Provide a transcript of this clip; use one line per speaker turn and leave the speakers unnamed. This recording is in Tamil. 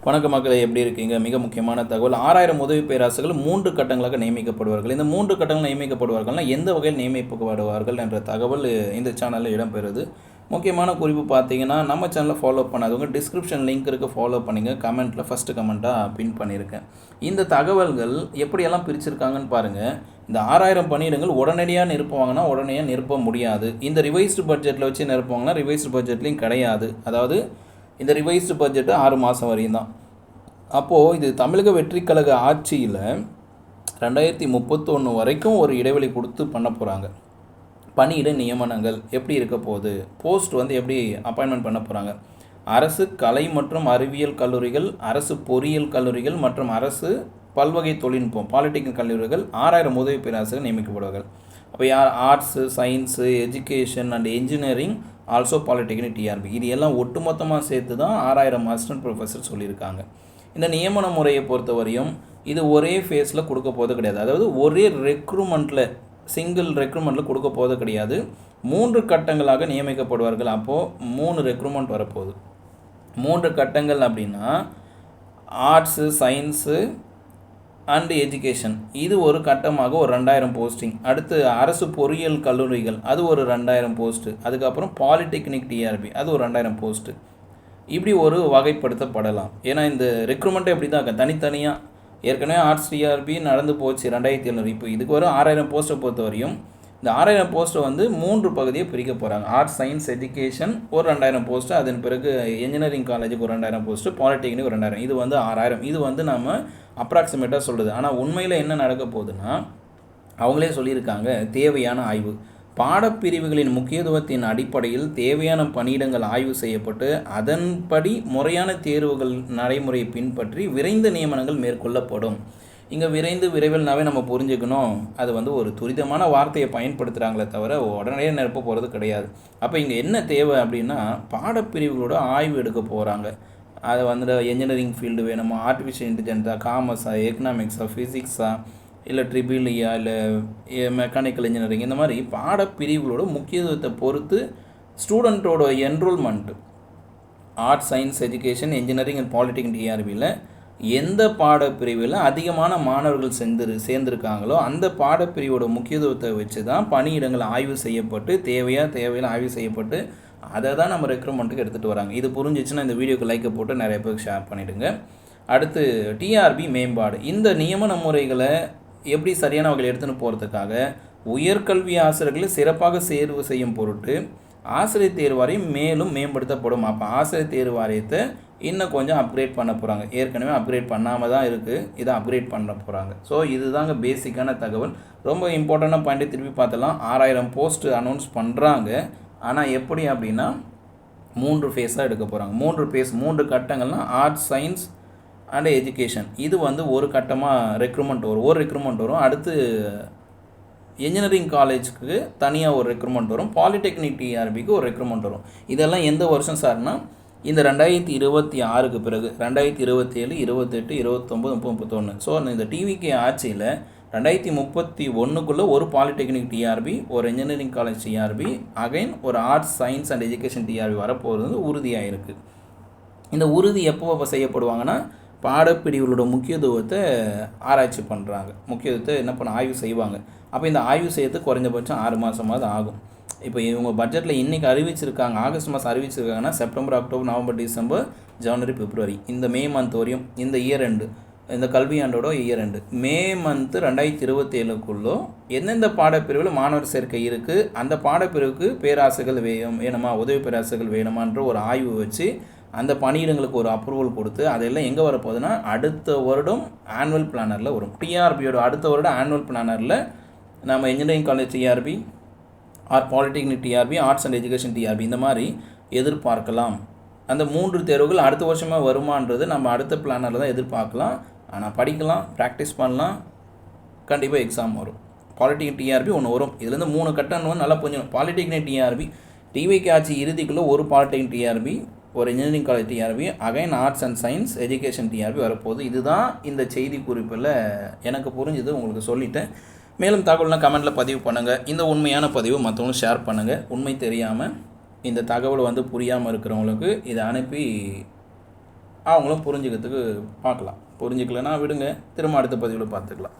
வணக்க மக்களே, எப்படி இருக்கீங்க? மிக முக்கியமான தகவல். 6000 உதவி பேராசிரியர்கள் 3 கட்டங்களாக நியமிக்கப்படுவார்கள். இந்த 3 கட்டங்கள் நியமிக்கப்படுவார்கள்னா எந்த வகையில் நியமிக்கப்படுவார்கள் என்ற தகவல் இந்த சேனலில் இடம்பெறுது. முக்கியமான குறிப்பு பார்த்தீங்கன்னா, நம்ம சேனலை ஃபாலோ பண்ணாதவங்க டிஸ்கிரிப்ஷன் லிங்க் இருக்குது, ஃபாலோ பண்ணிங்க. கமெண்ட்டில் ஃபஸ்ட்டு கமெண்ட்டாக பின் பண்ணியிருக்கேன். இந்த தகவல்கள் எப்படியெல்லாம் பிரிச்சிருக்காங்கன்னு பாருங்கள். இந்த 6000 பணியிடங்கள் உடனடியாக நிரப்புவாங்கன்னா உடனடியாக நிரப்ப முடியாது. இந்த ரிவைஸ்டு பட்ஜெட்டில் வச்சு நிரப்புவாங்கன்னா ரிவைஸ்டு பட்ஜெட்லேயும் கிடையாது. அதாவது இந்த ரிவைஸ்டு பட்ஜெட்டு 6 மாதம் வரையும் தான். அப்போது இது தமிழக வெற்றி கழக ஆட்சியில் 2031 வரைக்கும் ஒரு இடைவெளி கொடுத்து பண்ண போகிறாங்க. பணியிட நியமனங்கள் எப்படி இருக்க போகுது, போஸ்ட் எப்படி அப்பாயின்மெண்ட் பண்ண போகிறாங்க. அரசு கலை மற்றும் அறிவியல் கல்லூரிகள், அரசு பொறியியல் கல்லூரிகள் மற்றும் அரசு பல்வகை தொழில்நுட்பம் பாலிடெக்னிக் கல்லூரிகள் 6000 உதவி பேராசிரியர் நியமிக்கப்படுவார்கள். அப்போ யார்? Arts, science, education and engineering, also polytechnic, TRB, இது எல்லாம் ஒட்டுமொத்தமாக சேர்த்து தான் 6000 அசிஸ்டன்ட் ப்ரொஃபஸர் சொல்லியிருக்காங்க. இந்த நியமன முறையை பொறுத்தவரையும் இது ஒரே ஃபேஸில் கொடுக்க போவது கிடையாது. அதாவது ஒரே ரெக்ரூட்மெண்ட்டில், சிங்கிள் ரெக்ரூட்மெண்ட்டில் கொடுக்க போவது கிடையாது. 3 கட்டங்களாக நியமிக்கப்படுவார்கள். அப்போது 3 ரெக்ரூட்மெண்ட் வரப்போகுது. 3 கட்டங்கள் அப்படின்னா ஆர்ட்ஸு, சயின்ஸு அண்டு எஜுகேஷன், இது ஒரு கட்டமாக ஒரு 2000 போஸ்டிங். அடுத்து அரசு பொறியியல் கல்லூரிகள், அது ஒரு 2000 போஸ்ட்டு. அதுக்கப்புறம் பாலிடெக்னிக் டிஆர்பி, அது ஒரு 2000 போஸ்ட்டு. இப்படி ஒரு வகைப்படுத்தப்படலாம். ஏன்னா இந்த ரெக்ரூட்மெண்ட்டே எப்படி தான் இருக்க தனித்தனியாக. ஏற்கனவே ஆர்ட்ஸ் டிஆர்பி நடந்து போச்சு 2700. இப்போ இதுக்கு ஒரு 6000 போஸ்ட்டை பொறுத்த வரையும் இந்த 6000 போஸ்ட்டை 3 பகுதியை பிரிக்க போகிறாங்க. ஆர்ட்ஸ், சயின்ஸ், எஜுகேஷன் ஒரு 2000 போஸ்ட்டு. அதன் பிறகு இன்ஜினியரிங் காலேஜுக்கு ஒரு 2000 போஸ்ட்டு, பாலிடெக்னிக் ஒரு 2000. இது 6000. இது நம்ம அப்ராக்சிமேட்டாக சொல்கிறது. ஆனால் உண்மையில் என்ன நடக்க போகுதுன்னா, அவங்களே சொல்லியிருக்காங்க, தேவையான ஆய்வு பாடப்பிரிவுகளின் முக்கியத்துவத்தின் அடிப்படையில் தேவையான பணியிடங்கள் ஆய்வு செய்யப்பட்டு அதன்படி முறையான தேர்வுகள் நடைமுறையை பின்பற்றி விரைந்த நியமனங்கள் மேற்கொள்ளப்படும். இங்கே விரைவில்னாவே நம்ம புரிஞ்சுக்கணும், அது ஒரு துரிதமான வார்த்தையை பயன்படுத்துகிறாங்களே தவிர உடனடியாக நிரப்ப போகிறது கிடையாது. அப்போ இங்கே என்ன தேவை அப்படின்னா, பாடப்பிரிவுகளோட ஆய்வு எடுக்க போகிறாங்க. அது என்ஜினியரிங் ஃபீல்டு வேணுமா, ஆர்டிஃபிஷியல் இன்டெலிஜென்ஸா, காமர்ஸா, எக்கனாமிக்ஸா, ஃபிசிக்ஸா, இல்லை ட்ரிபிள்இயா, இல்லை மெக்கானிக்கல் இன்ஜினியரிங், இந்த மாதிரி பாடப்பிரிவுகளோட முக்கியத்துவத்தை பொறுத்து ஸ்டூடெண்ட்டோட enrolment arts, science, education, engineering and polytechnic டிஆர்பியில் எந்த பாடப்பிரிவில் அதிகமான மாணவர்கள் சேர்ந்துருக்காங்களோ அந்த பாடப்பிரிவோட முக்கியத்துவத்தை வச்சு தான் பணியிடங்கள் ஆய்வு செய்யப்பட்டு தேவையில் ஆய்வு செய்யப்பட்டு அதை தான் நம்ம ரெக்ரூட்மெண்ட்டுக்கு எடுத்துகிட்டு வராங்க. இது புரிஞ்சிச்சுன்னா இந்த வீடியோக்கு லைக்கை போட்டு நிறைய பேருக்கு ஷேர் பண்ணிவிடுங்க. அடுத்து டிஆர்பி மேம்பாடு. இந்த நியமன முறைகளை எப்படி சரியான வகையில் எடுத்துன்னு போகிறதுக்காக உயர்கல்வி ஆசிரியர்களை சிறப்பாக தேர்வு செய்யும் பொருட்டு ஆசிரியர் தேர்வு வாரியம் மேலும் மேம்படுத்தப்படும். அப்போ ஆசிரியர் தேர்வு வாரியத்தை இன்னும் கொஞ்சம் அப்கிரேட் பண்ண போகிறாங்க. ஏற்கனவே அப்கிரேட் பண்ணாமல் தான் இருக்குது, இதை அப்கிரேட் பண்ண போகிறாங்க. ஸோ இதுதாங்க பேசிக்கான தகவல். ரொம்ப இம்பார்ட்டண்டான பாயிண்ட்டு திருப்பி பார்த்தலாம். 6000 போஸ்ட்டு அனௌன்ஸ் பண்ணுறாங்க. ஆனால் எப்படி அப்படின்னா 3 ஃபேஸாக எடுக்க போகிறாங்க. 3 கட்டங்கள்னால் ஆர்ட்ஸ், சயின்ஸ் அண்ட் எஜுகேஷன். இது ஒரு கட்டமாக ஒரு ரெக்ரூட்மெண்ட் வரும். அடுத்து என்ஜினியரிங் காலேஜுக்கு தனியாக ஒரு ரெக்ரூட்மெண்ட் வரும். பாலிடெக்னிக் டிஆர்பிக்கு ஒரு ரெக்ரூட்மெண்ட் வரும். இதெல்லாம் எந்த வருஷம் சார்னா இந்த 2026க்கு பிறகு 2027, 28, 29, 30, 31. ஸோ இந்த டிவிகே ஆட்சியில் 2031க்குள்ளே ஒரு பாலிடெக்னிக் டிஆர்பி, ஒரு இன்ஜினியரிங் காலேஜ் டிஆர்பி, அகைன் ஒரு arts, science and education TRB வரப்போகிறது உறுதியாக இருக்குது. இந்த உறுதி எப்போ செய்யப்படுவாங்கன்னா, பாடப்பிரிவுகளோட முக்கியத்துவத்தை ஆராய்ச்சி பண்ணுறாங்க. முக்கியத்துவத்தை ஆய்வு செய்வாங்க. அப்போ இந்த ஆய்வு செய்யறதுக்கு குறைஞ்சபட்சம் 6 மாதமாவது ஆகும். இப்போ இவங்க பட்ஜெட்டில் இன்றைக்கி அறிவிச்சிருக்காங்க, ஆகஸ்ட் மாதம் அறிவிச்சிருக்காங்கன்னா செப்டம்பர், அக்டோபர், நவம்பர், டிசம்பர், ஜனவரி, பிப்ரவரி, இந்த மே மந்த் வரையும், இந்த இயர் எண்டு, இந்த கல்வியாண்டோட இயர் எண்டு மே மந்த்து 2027க்குள்ளே எந்தெந்த பாடப்பிரிவில் மாணவர் சேர்க்கை இருக்குது, அந்த பாடப்பிரிவுக்கு பேராசிரியர்கள் வேணுமா, உதவி பேராசிரியர்கள் வேணுமான்ற ஒரு ஆய்வு வச்சு அந்த பணியிடங்களுக்கு ஒரு அப்ரூவல் கொடுத்து அதெல்லாம் எங்கே வரப்போகுதுன்னா அடுத்த வருடம் ஆனுவல் பிளானரில் வரும். டிஆர்பியோட அடுத்த வருடம் ஆனுவல் பிளானரில் நம்ம engineering college TRB, polytechnic TRB, arts and education TRB இந்த மாதிரி எதிர்பார்க்கலாம். அந்த 3 தேர்வுகள் அடுத்த வருஷமாக வருமானது நம்ம அடுத்த பிளானரில் தான் எதிர்பார்க்கலாம். ஆனால் படிக்கலாம், ப்ராக்டிஸ் பண்ணலாம், கண்டிப்பாக எக்ஸாம் வரும். பாலிடெக்னிக் டிஆர்பி ஒன்று வரும். இதுலேருந்து 3 கட்டம் நல்லா புரிஞ்சுக்கணும். பாலிடெக்னிக் டிஆர்பி டிவிகே ஆட்சி இறுதிக்குள்ளே ஒரு பாலிடெக்னிக் டிஆர்பி, ஒரு engineering college TRB, again arts and science education TRB வரப்போகுது. இதுதான் இந்த செய்தி குறிப்பில் எனக்கு புரிஞ்சுது, உங்களுக்கு சொல்லிட்டேன். மேலும் தகவல்னால் கமெண்ட்டில் பதிவு பண்ணுங்கள். இந்த உண்மையான பதிவு மற்றவங்களும் ஷேர் பண்ணுங்கள். உண்மை தெரியாமல் இந்த தகவல் புரியாமல் இருக்கிறவங்களுக்கு இதை அனுப்பி அவங்களும் புரிஞ்சுக்கிறதுக்கு பார்க்கலாம். புரிஞ்சுக்கலன்னா விடுங்க, திரும்ப அடுத்த பதிவில் பார்த்துக்கலாம்.